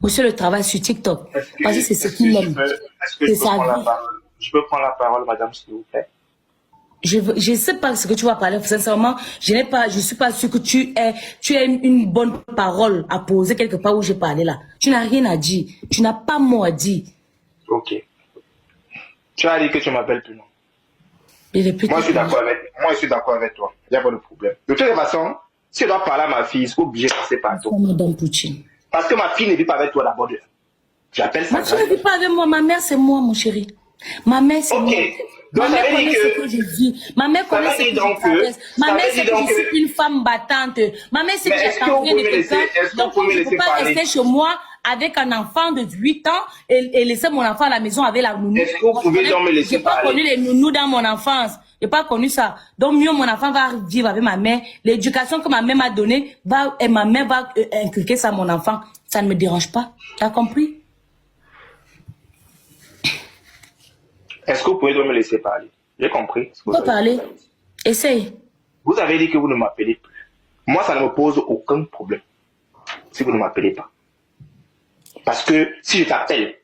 Monsieur le travail sur TikTok. Parce que c'est ce qu'il aime. Est-ce que je peux prendre la parole, madame, s'il vous plaît? Je ne sais pas ce que tu vas parler. Sincèrement, je suis pas sûre que tu aies une bonne parole à poser quelque part où je parlais là. Tu n'as rien à dire. Tu n'as pas mot à dire. Ok. Tu as dit que tu m'appelles plus, non? Moi, je suis d'accord avec toi. Il n'y a pas de problème. De toute façon, si je dois parler à ma fille, il faut obligé de passer par toi. Parce que ma fille ne vit pas avec toi d'abord. J'appelle ça. Tu ne vis pas avec moi. Ma mère, c'est moi, mon chéri. Ma mère, c'est moi. Ma mère connaît ce que je vis. Ma mère connaît ce que je traverse. Ma mère sait que je suis une femme battante. Ma mère sait que j'ai tenté de quelqu'un. Donc, je ne peux pas rester chez moi avec un enfant de 8 ans et laisser mon enfant à la maison avec la nounou. Est-ce que vous pouvez donc me laisser parler? Je n'ai pas connu les nounous dans mon enfance. Je n'ai pas connu ça. Donc, mieux, mon enfant va vivre avec ma mère. L'éducation que ma mère m'a donnée, et ma mère va inculquer ça à mon enfant. Ça ne me dérange pas. Tu as compris? Est-ce que vous pouvez donc me laisser parler? J'ai compris. Tu peux parler. Essaye. Vous avez dit que vous ne m'appelez plus. Moi, ça ne me pose aucun problème. Si vous ne m'appelez pas. Parce que si je t'appelle,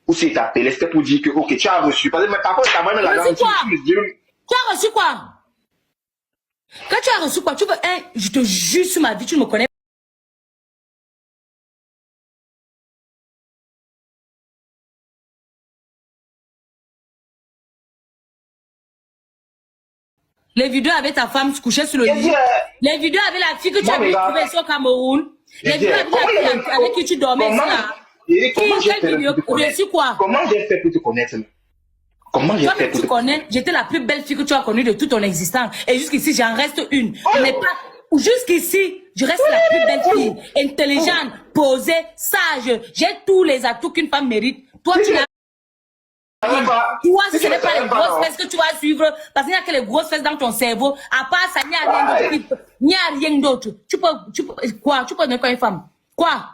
ou si je t'appelle, c'était pour dire que, ok, tu as reçu. Parce que parfois, tu as même la garantie. Tu as reçu quoi? Quand tu as reçu quoi? Tu veux, je te jure sur ma vie, tu ne me connais pas. Les vidéos avec ta femme se couchait sur le lit. Les vidéos avec la fille que tu avais trouvée au Cameroun. Les vidéos avec la fille avec qui tu dormais là. Comment j'ai fait pour te connaître? Comment j'ai fait pour te connaître? J'étais la plus belle fille que tu as connue de toute ton existence. Et jusqu'ici, j'en reste une. Jusqu'ici, je reste la plus belle fille. Intelligente, posée, sage. J'ai tous les atouts qu'une femme mérite. Toi, tu n'as toi, si ce n'est pas les grosses fesses que tu vas suivre, parce qu'il n'y a que les grosses fesses dans ton cerveau, à part ça, il n'y a rien d'autre. Il n'y a rien d'autre. Tu peux donner quoi une femme? Quoi?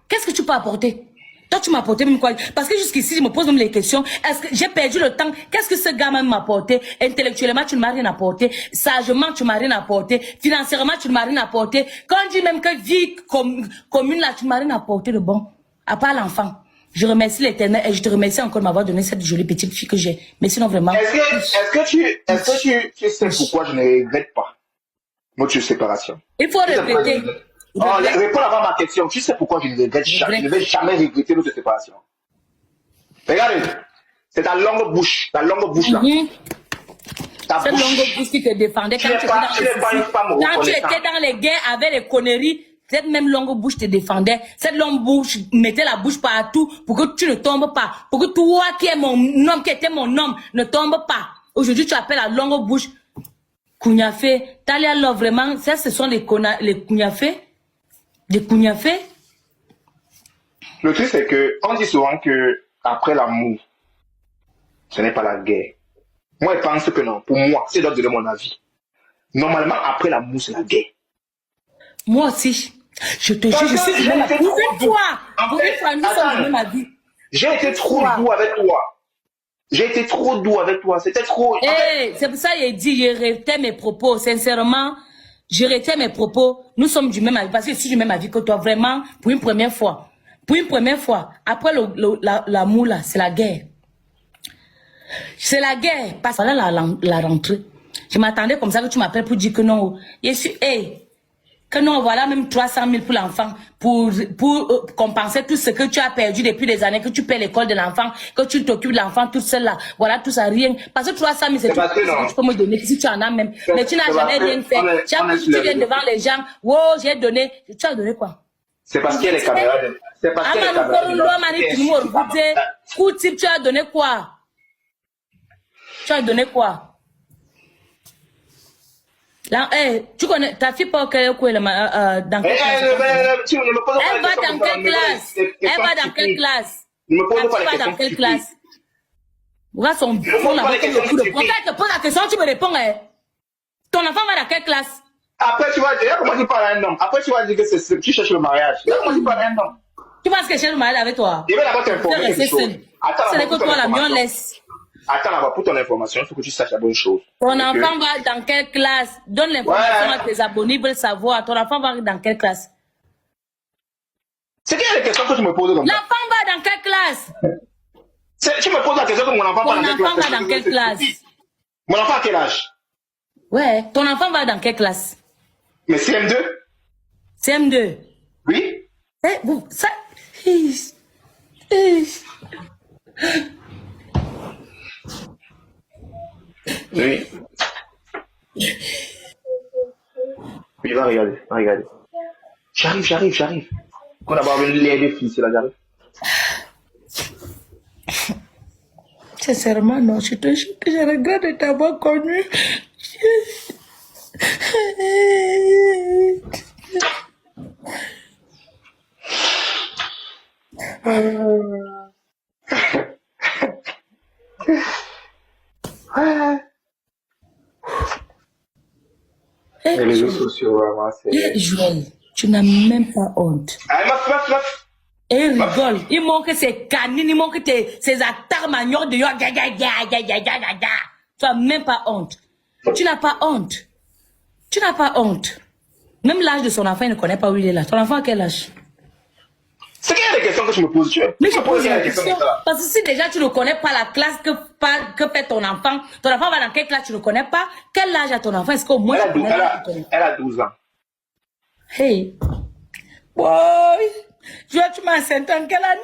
Qu'est-ce que tu peux apporter? Toi, tu m'as apporté même quoi? Parce que jusqu'ici, je me pose même les questions. Est-ce que j'ai perdu le temps? Qu'est-ce que ce gars m'a apporté? Intellectuellement, tu ne m'as rien apporté. Sagement, tu ne m'as rien apporté. Financièrement, tu ne m'as rien apporté. Quand on dit même que vie commune, là, tu ne m'as rien apporté de bon. À part l'enfant. Je remercie l'Éternel et je te remercie encore de m'avoir donné cette jolie petite fille que j'ai. Mais sinon, vraiment. Est-ce que tu sais pourquoi je ne regrette pas notre séparation? Il faut répéter. Réponds avant ma question. Tu sais pourquoi je ne regrette jamais? Je ne vais jamais regretter notre séparation. Regardez, c'est ta longue bouche. Ta longue bouche là. Cette longue bouche qui te défendait quand tu étais dans les guerres avec les conneries. Cette même longue bouche te défendait. Cette longue bouche mettait la bouche partout pour que tu ne tombes pas. Pour que toi qui es mon homme, qui était mon homme, ne tombe pas. Aujourd'hui, tu appelles la longue bouche Kougnafé. Talia Love, vraiment, ça, ce sont les Kougnafé. Des Kougnafé. Le truc, c'est que on dit souvent que après l'amour, ce n'est pas la guerre. Moi, je pense que non. Pour moi, c'est de donner mon avis. Normalement, après l'amour, c'est la guerre. Moi aussi. Je te jure, je suis du même avis. Pour une fois, nous sommes du même avis. J'ai été trop doux avec toi. J'ai été trop doux avec toi. C'était trop... C'est pour ça que j'ai dit, je retais mes propos. Sincèrement, je retais mes propos. Nous sommes du même avis. Parce que je suis du même avis que toi. Vraiment, pour une première fois. Pour une première fois. Après l'amour, là, c'est la guerre. C'est la guerre. Parce que voilà la rentrée. Je m'attendais comme ça que tu m'appelles pour dire que non. Je suis... que non, voilà même 300 000 pour l'enfant, pour compenser tout ce que tu as perdu depuis des années, que tu paies l'école de l'enfant, que tu t'occupes de l'enfant toute seule là. Voilà, tout ça, rien. Parce que 300 000, c'est tout ce que tu peux me donner, si tu en as même. Mais tu n'as jamais rien fait. Tu viens devant les gens, wow, j'ai donné. Tu as donné quoi? C'est parce qu'il y a les caméras. C'est parce qu'il y a les caméras. Tu as donné quoi? Tu as donné quoi? Là, tu connais ta fille pas dans quelle classe? Elle va dans quelle classe? Elle va dans quelle classe? Elle va dans quelle classe? Regarde son fond là-bas comme le coup de poing. Quand elle te pose la question, tu me réponds. Ton enfant va dans quelle classe? Après, tu vas dire comment tu parles à un homme. Après, tu vas dire que tu cherches le mariage. Comment tu parles à un homme? Tu penses que je cherche le mariage avec toi? Je vais d'abord t'informer. C'est que toi la mienne laisse. Attends là-bas, pour ton information, il faut que tu saches la bonne chose. Ton enfant va dans quelle classe? Donne l'information à tes abonnés, ils veulent savoir. Ton enfant va dans quelle classe? C'est quelle est la question que tu me poses comme ça? L'enfant va dans quelle classe? Tu me poses la question que mon enfant va dans quelle classe? Mon enfant a quel âge? Ouais, ton enfant va dans quelle classe? Mais CM2? CM2? Oui. Ça... Oui. Oui, va regarder. J'arrive. Qu'on a pas une lait de filles, c'est là, j'arrive. Sincèrement, non, je te jure que je regrette de t'avoir connu. Les réseaux sociaux, vraiment, c'est... Joël, tu n'as même pas honte. Allez, meuf. Et il rigole. Il manque ses canines, il manque ses attaques manières de... Tu n'as même pas honte. Tu n'as pas honte. Même l'âge de son enfant, il ne connaît pas où il est là. Ton enfant a quel âge? C'est quelle est la question que tu me poses, tu vois? Mais je pose la question. Parce que si déjà tu ne connais pas la classe que fait ton enfant va dans quelle classe tu ne connais pas, quel âge a ton enfant? Est-ce qu'au moins elle a 12 ans. Hey. Boy. Tu m'as enceinte en quelle année?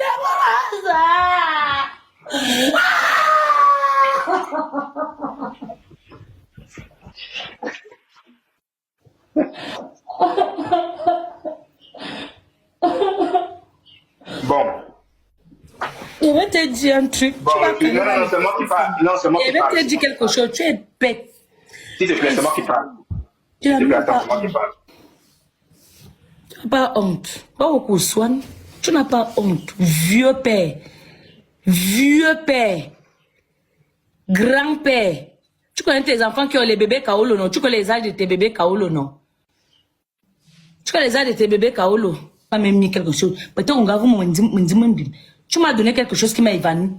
Bon. Je vais te dire un truc. Bon, non, c'est moi qui parle. Non, c'est moi qui parle. Je vais te dire quelque chose. Tu es bête. S'il te plaît, c'est moi qui parle. Tu n'as pas honte. Pas au soin. Tu n'as pas honte. Vieux père. Grand-père. Tu connais tes enfants qui ont les bébés Kaolo, non? Tu connais les âges de tes bébés Kaolo, non? Tu connais les âges de tes bébés Kaolo? Pas même mis quelque chose. Peut-être tu m'as donné quelque chose qui m'a évanoui.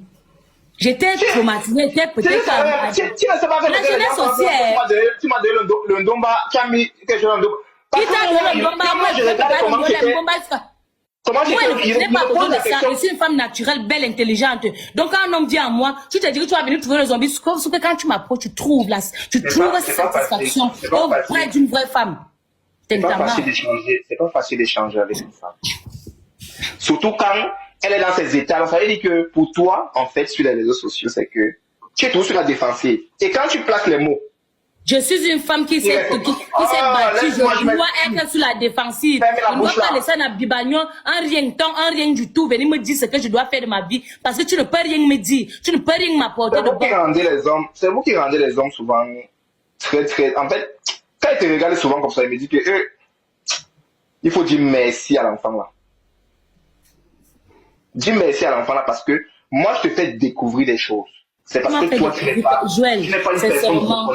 J'étais traumatisée, j'étais peut-être... La jeunesse aussi est... Tu m'as donné le ndomba, tu as mis quelque chose dans le ndomba. Qui t'a donné le ndomba? Moi, je ne pas donner le ndomba. Moi, je n'ai pas besoin de ça. Je suis une femme naturelle, belle, intelligente. Donc, quand un homme dit à moi, tu te dis que tu vas venir trouver le zombie, sauf que quand tu m'approches, tu trouves satisfaction auprès d'une vraie femme. C'est pas facile d'échanger avec une femme. Surtout quand elle est dans ses états. Alors, ça veut dire que pour toi, en fait, sur les réseaux sociaux, c'est que tu es toujours sur la défensive. Et quand tu places les mots, je suis une femme qui s'est battue, je dois être sur la défensive. On ne doit pas laisser un bibagnon, un rien du tout, venir me dire ce que je dois faire de ma vie. Parce que tu ne peux rien me dire, tu ne peux rien m'apporter de bon. C'est vous qui rendez les hommes souvent très... En fait, quand ils te regardent souvent comme ça, ils me disent que il faut dire merci à l'enfant là. Dis merci à l'enfant là parce que moi, je te fais découvrir des choses. C'est parce que toi, tu n'es pas... Joël, c'est seulement...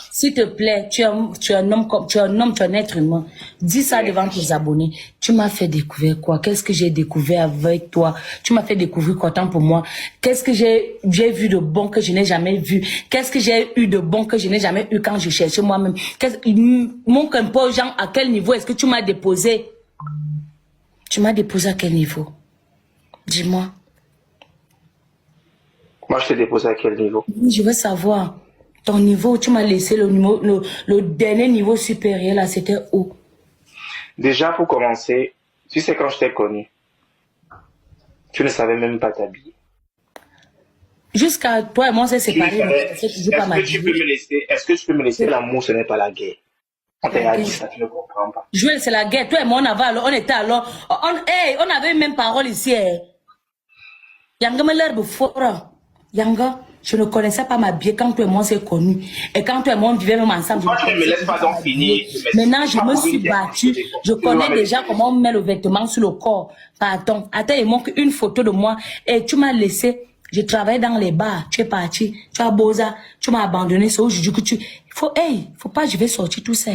S'il te plaît, tu es un homme, tu es un être humain. Dis ça devant tes abonnés. Tu m'as fait découvrir quoi? Qu'est-ce que j'ai découvert avec toi? Tu m'as fait découvrir quoi tant pour moi? Qu'est-ce que j'ai vu de bon que je n'ai jamais vu? Qu'est-ce que j'ai eu de bon que je n'ai jamais eu quand je cherchais moi-même? Mon campo, Jean, à quel niveau est-ce que tu m'as déposé? Tu m'as déposé à quel niveau? Dis-moi. Moi, je t'ai déposé à quel niveau? Je veux savoir. Ton niveau, tu m'as laissé le dernier niveau supérieur, là, c'était où? Déjà, pour commencer, tu sais, quand je t'ai connu, tu ne savais même pas t'habiller. Jusqu'à toi et moi, on s'est séparés. Est-ce que tu peux me laisser l'amour, ce n'est pas la guerre? On t'a dit ça, tu ne comprends pas. Joël, c'est la guerre. Toi et moi, on était alors... on avait même parole ici. Yanga me l'herbe fort. Yanga, je ne connaissais pas m'habiller quand toi et moi on s'est connus. Et quand toi et moi on vivait même ensemble. Moi, je ne me laisse pas donc finir. Maintenant, je me suis battue. Je connais déjà comment on met le vêtement sur le corps. Pardon. Attends, il manque une photo de moi. Et tu m'as laissé. Je travaillais dans les bars. Tu es parti. Tu as beau ça. Tu m'as abandonné. C'est aujourd'hui que tu... faut pas, je vais sortir tout ça.